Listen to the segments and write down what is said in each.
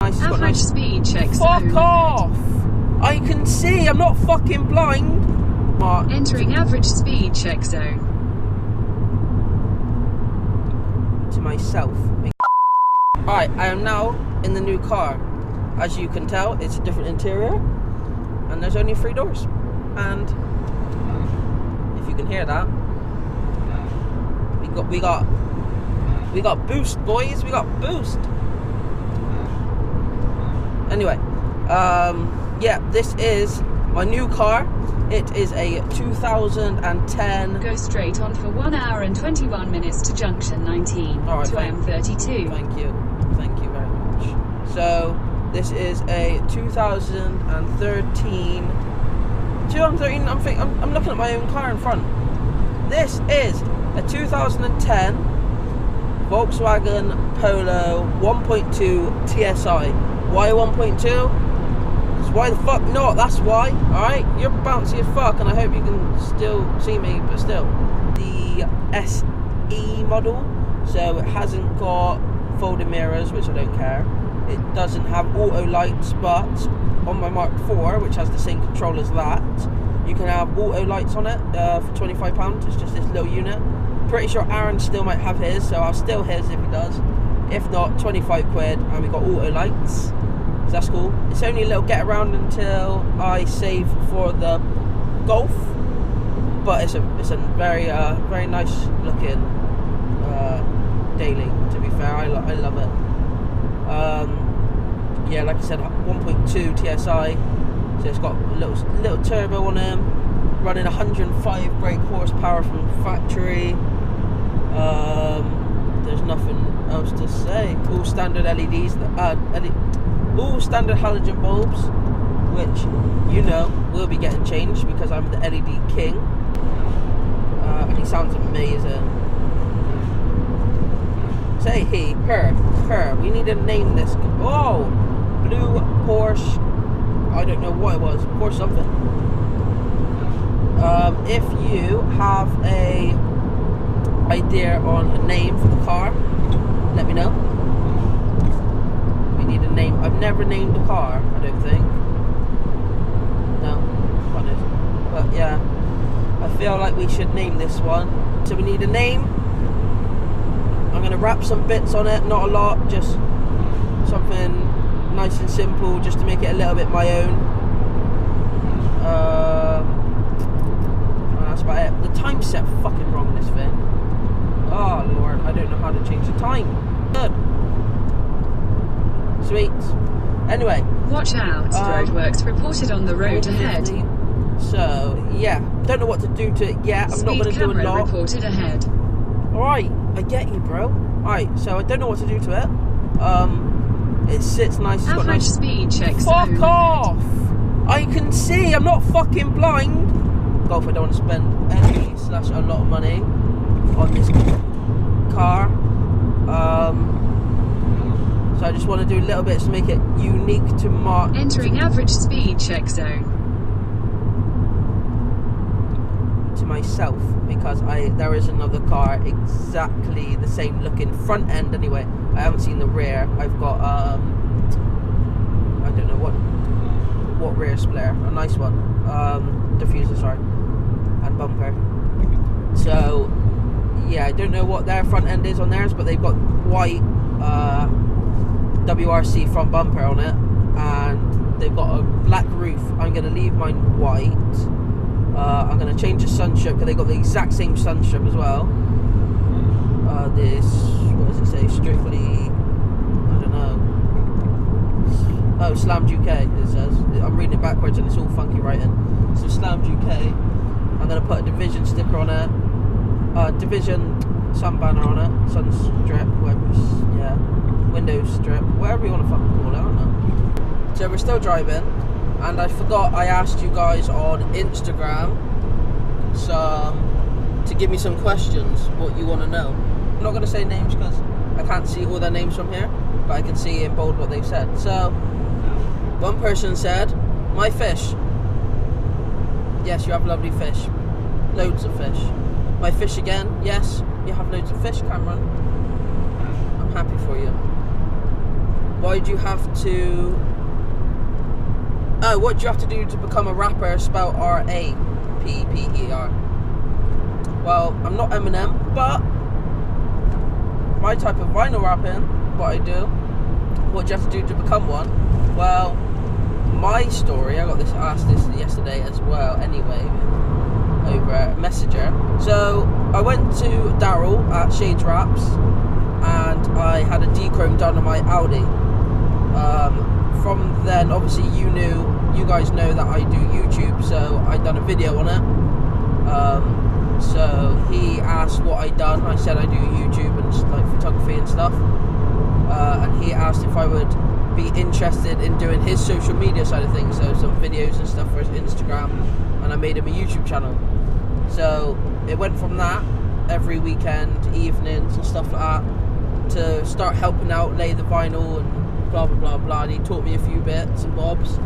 Average speed check zone. Fuck off! I can see, I'm not fucking blind. Entering average speed check zone. To myself. Alright, I am now in the new car. As you can tell, it's a different interior. And there's only 3 doors. And if you can hear that, we got boost, boys. We got boost. Anyway, yeah, this is my new car. It is a 2010. Go straight on for 1 hour and 21 minutes to junction 19 right, to M32. Thank you very much. So this is a 2013. I'm looking at my own car in front. This is a 2010 Volkswagen Polo 1.2 TSI. Why 1.2? Why the fuck not? That's why. Alright? You're bouncy as fuck and I hope you can still see me, but still. The SE model, so it hasn't got folding mirrors, which I don't care. It doesn't have auto lights, but on my Mark IV, which has the same control as that, you can have auto lights on it for £25. It's just this little unit. Pretty sure Aaron still might have his, so I'll steal his if he does. If not, 25 quid, and we got auto lights. So that's cool. It's only a little get around until I save for the Golf, but it's a very very nice looking daily. To be fair, I love it. Yeah, like I said, 1.2 TSI. So it's got a little turbo on him, running 105 brake horsepower from factory. There's nothing else to say. All standard LEDs, all standard halogen bulbs, which you know will be getting changed because I'm the LED king. And he sounds amazing. Say he, her. We need to name this. Oh, blue Porsche. I don't know what it was. Porsche something. If you have a idea on a name for the car, let me know. We need a name. I've never named a car, I don't think. No, funny. But yeah, I feel like we should name this one. So we need a name. I'm gonna wrap some bits on it, not a lot, just something nice and simple, just to make it a little bit my own. That's about it. The time's set fucking wrong in this thing. Oh lord, I don't know how to change the time. Good. Sweet. Anyway. Watch out, roadworks reported on the road ahead. So, yeah. Don't know what to do to it yet. I'm not going to do a lot. Reported ahead. Alright, I get you, bro. Alright, so I don't know what to do to it. It sits nice. It's got nice speed check Fuck zone. off! I can see, I'm not fucking blind. Golf, I don't want to spend any / a lot of money on this car. So I just want to do little bits to make it unique to my... Entering average speed check zone. To myself, because there is another car exactly the same looking front end anyway. I haven't seen the rear. I've got I don't know what rear splitter, a nice one, diffuser, sorry, and bumper. So yeah, I don't know what their front end is on theirs, but they've got white WRC front bumper on it, and they've got a black roof. I'm going to leave mine white. I'm going to change the sun strip because they got the exact same sun strip as well. This, what does it say? Strictly, I don't know. Oh, Slammed UK, it says. I'm reading it backwards and it's all funky writing. So Slammed UK. I'm going to put a Division sticker on it. Division sun banner on it. Sun strip, yeah. Window strip, whatever you want to fucking call it, I don't know. So we're still driving. And I forgot I asked you guys on Instagram to give me some questions, what you want to know. I'm not going to say names because I can't see all their names from here, but I can see in bold what they've said. So, one person said, my fish. Yes, you have lovely fish. Loads of fish. My fish again. Yes, you have loads of fish, Cameron. I'm happy for you. Why do you have to... Oh, what do you have to do to become a rapper? Spelled R-A-P-P-E-R. Well, I'm not Eminem, but my type of vinyl rapping, what I do, what do you have to do to become one? Well, my story, I got asked this yesterday as well, anyway, over Messenger. So, I went to Daryl at Shades Raps, and I had a dechrome done on my Audi. From then, obviously, you guys know that I do YouTube, so I done a video on it. So he asked what I done. I said I do YouTube and like photography and stuff. And he asked if I would be interested in doing his social media side of things, so some videos and stuff for his Instagram, and I made him a YouTube channel. So it went from that every weekend, evenings and stuff like that, to start helping out, lay the vinyl and blah blah blah blah. And he taught me a few bits and bobs.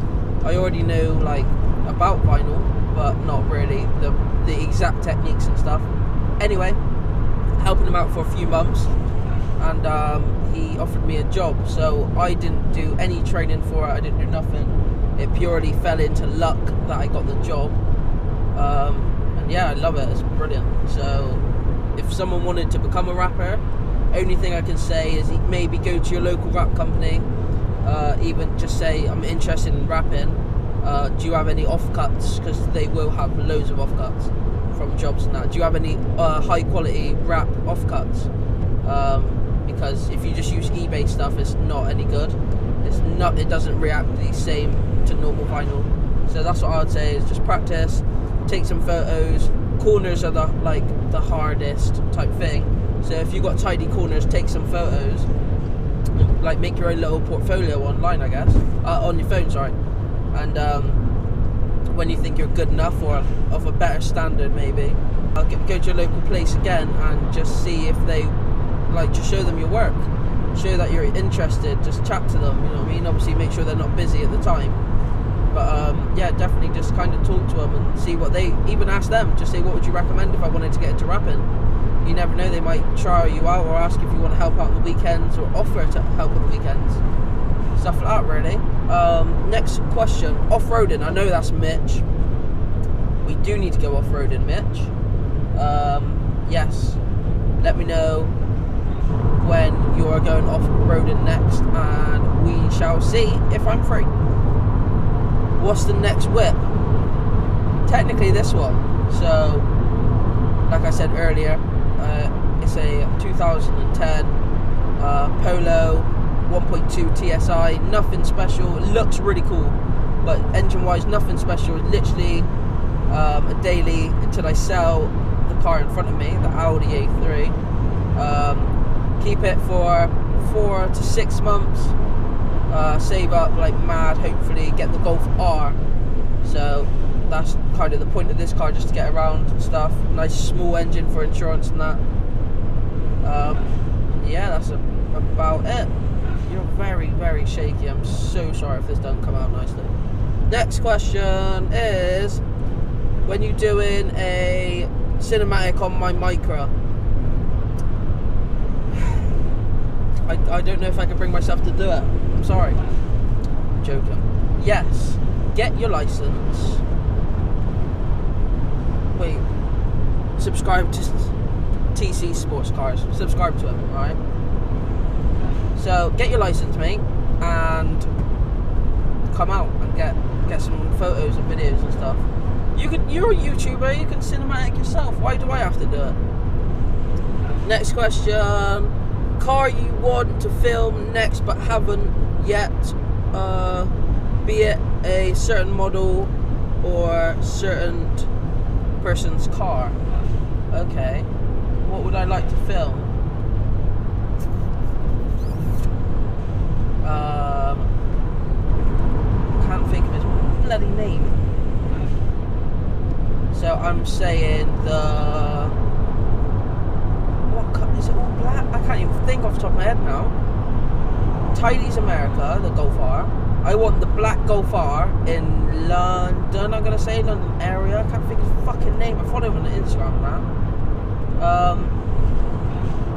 I already knew like about vinyl, but not really the exact techniques and stuff. Anyway, helping him out for a few months, and he offered me a job. So I didn't do any training for it. I didn't do nothing. It purely fell into luck that I got the job. And yeah, I love it. It's brilliant. So if someone wanted to become a rapper, only thing I can say is maybe go to your local rap company. Even just say, I'm interested in rapping. Do you have any offcuts? Because they will have loads of offcuts from jobs and that. Do you have any high quality rap offcuts? Because if you just use eBay stuff, it's not any good. It doesn't react the same to normal vinyl. So that's what I would say, is just practice, take some photos. Corners are the hardest type thing. So if you've got tidy corners, take some photos. Like make your own little portfolio online, I guess, on your phone, sorry. And when you think you're good enough, or of a better standard, maybe go to your local place again and just see if they just show them your work, show that you're interested, just chat to them, you know what I mean? Obviously make sure they're not busy at the time, but yeah, definitely just kind of talk to them and see what they, even ask them, just say, what would you recommend if I wanted to get into rapping? You never know, they might try you out or ask if you want to help out on the weekends, or offer to help on the weekends, stuff like that really. Next question, off-roading. I know that's Mitch. We do need to go off-roading, Mitch. Yes, let me know when you are going off-roading next, and we shall see if I'm free. What's the next whip? Technically this one. So like I said earlier, it's a 2010 Polo 1.2 TSI, nothing special. It looks really cool, but engine wise nothing special. Literally a daily until I sell the car in front of me, the Audi A3. Keep it for 4 to 6 months, save up like mad, hopefully get the Golf R. So that's kind of the point of this car, just to get around and stuff. Nice small engine for insurance and that. Yeah, that's about it. You're very, very shaky. I'm so sorry if this doesn't come out nicely. Next question is, when you're doing a cinematic on my Micra, I don't know if I can bring myself to do it. I'm sorry. I'm joking. Yes, get your license. Wait, subscribe to TC Sports Cars. Subscribe to him, alright? So get your license, mate, and come out and get some photos and videos and stuff. You're a YouTuber, you can cinematic yourself. Why do I have to do it? Next question. Car you want to film next but haven't yet, be it a certain model or certain person's car. Okay, what would I like to film? Can't think of his bloody name. So I'm saying is it all black? I can't even think off the top of my head now. Tidy's America, the Golf R. I want the black Golf R in London, I'm going to say, London area. I can't think of his fucking name. I follow him on Instagram now.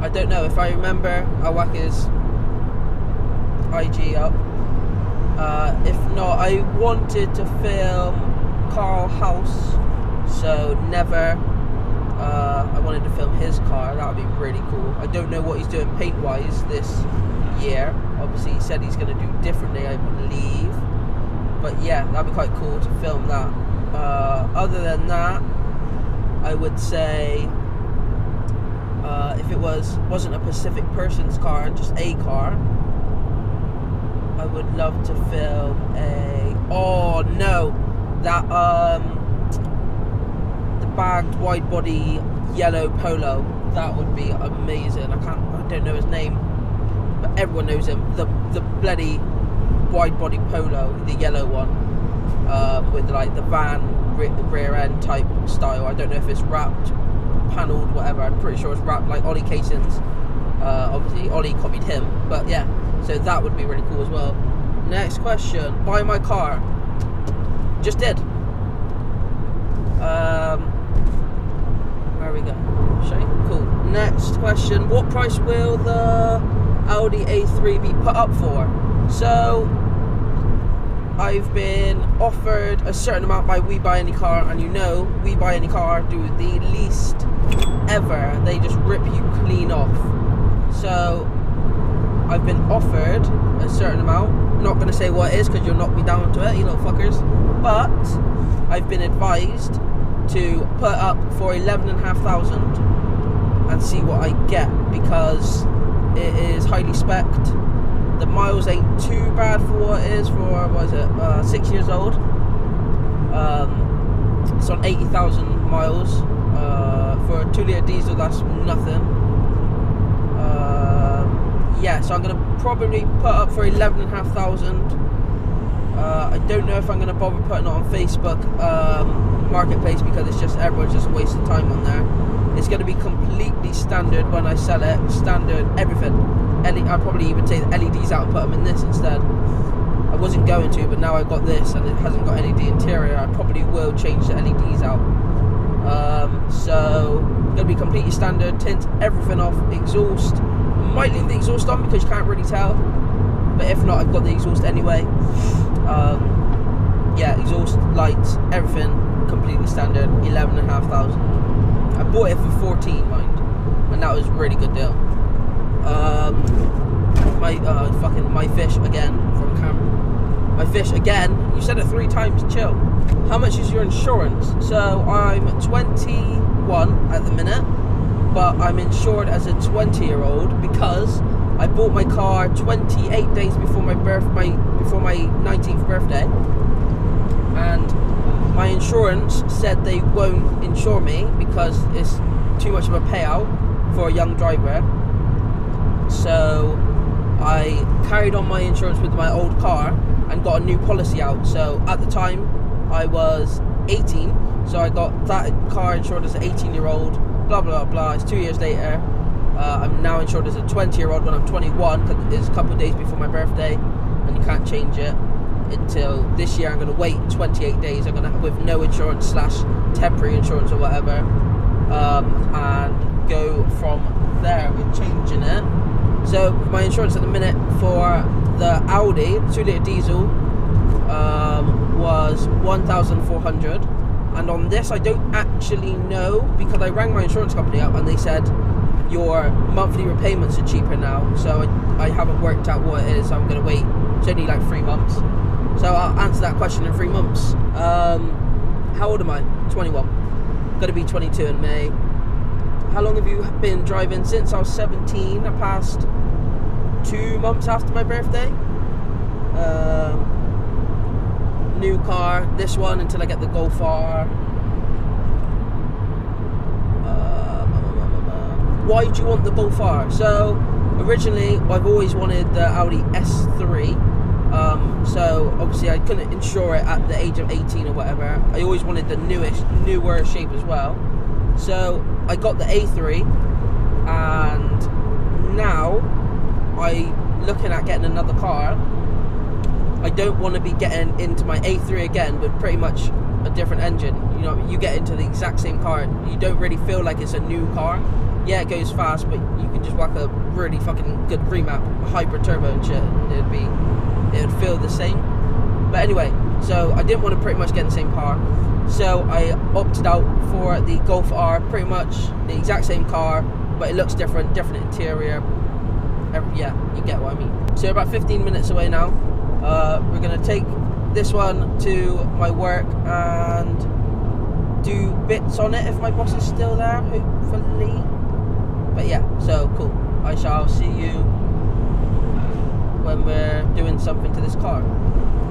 I don't know. If I remember, I'll whack his IG up. If not, I wanted to film Carl House, so never. I wanted to film his car. That would be really cool. I don't know what he's doing paint-wise this year. Obviously, he said he's going to do differently, I believe. But yeah, that'd be quite cool to film that. Other than that, I would say if it wasn't a Pacific person's car and just a car, I would love to film the bagged wide body yellow Polo. That would be amazing. I don't know his name, but everyone knows him. The bloody wide body Polo, the yellow one, with like the van rear end type style. I don't know if it's wrapped, panelled, whatever. I'm pretty sure it's wrapped like Ollie casings. Obviously Ollie copied him, but yeah, so that would be really cool as well. Next question: buy my car. Just did. There we go. Cool. Next question: what price will the Audi A3 be put up for? So I've been offered a certain amount by We Buy Any Car, and you know We Buy Any Car do the least ever. They just rip you clean off. So I've been offered a certain amount. I'm not going to say what it is because you'll knock me down to it, you little fuckers. But I've been advised to put up for 11,500 and see what I get, because it is highly spec'd. The miles ain't too bad for what it is for, 6 years old. It's on 80,000 miles. For a 2 litre diesel, that's nothing. Yeah, so I'm going to probably put up for 11,500. I don't know if I'm going to bother putting it on Facebook Marketplace, because it's just, everyone's just wasting time on there. It's going to be completely standard when I sell it. Standard everything. I'd probably even take the LEDs out and put them in this instead. I wasn't going to, but now I've got this and it hasn't got LED interior, I probably will change the LEDs out. So going to be completely standard, tint everything off, exhaust. Might leave the exhaust on because you can't really tell, but if not, I've got the exhaust anyway. Yeah, exhaust, lights, everything completely standard. 11,500. I bought it for 14, mind, and that was a really good deal. My fish again from Cameron. My fish again. You said it 3 times. Chill. How much is your insurance? So I'm 21 at the minute, but I'm insured as a 20-year-old because I bought my car 28 days before my 19th birthday, and my insurance said they won't insure me because it's too much of a payout for a young driver. So I carried on my insurance with my old car and got a new policy out. So at the time I was 18, so I got that car insured as an 18-year-old, blah blah blah. It's 2 years later. I'm now insured as a 20-year-old when I'm 21, because it's a couple of days before my birthday and you can't change it until this year. I'm going to wait 28 days. I'm going to, with no insurance / temporary insurance or whatever, and go from there with changing it. So my insurance at the minute for the Audi 2 litre diesel was 1,400, and on this I don't actually know, because I rang my insurance company up and they said your monthly repayments are cheaper now, so I haven't worked out what it is. So I'm going to wait. It's only like 3 months, so I'll answer that question in 3 months. How old am I? 21. Going to be 22 in May. How long have you been driving? Since I was 17. I passed 2 months after my birthday. New car, this one until I get the Golf R. Why do you want the Golf R? So originally I've always wanted the Audi S3. So obviously I couldn't insure it at the age of 18 or whatever. I always wanted the newer shape as well. So I got the A3, and now I'm looking at getting another car. I don't want to be getting into my A3 again with pretty much a different engine. You know, you get into the exact same car, you don't really feel like it's a new car. yeah, it goes fast, but you can just whack a really fucking good remap, hybrid turbo and shit, and it would feel the same. But anyway, so I didn't want to pretty much get in the same car, so I opted out for the Golf R, pretty much the exact same car, but it looks different interior. Yeah, you get what I mean. So about 15 minutes away now. We're gonna take this one to my work and do bits on it if my boss is still there, hopefully. But yeah, so cool. I shall see you when we're doing something to this car.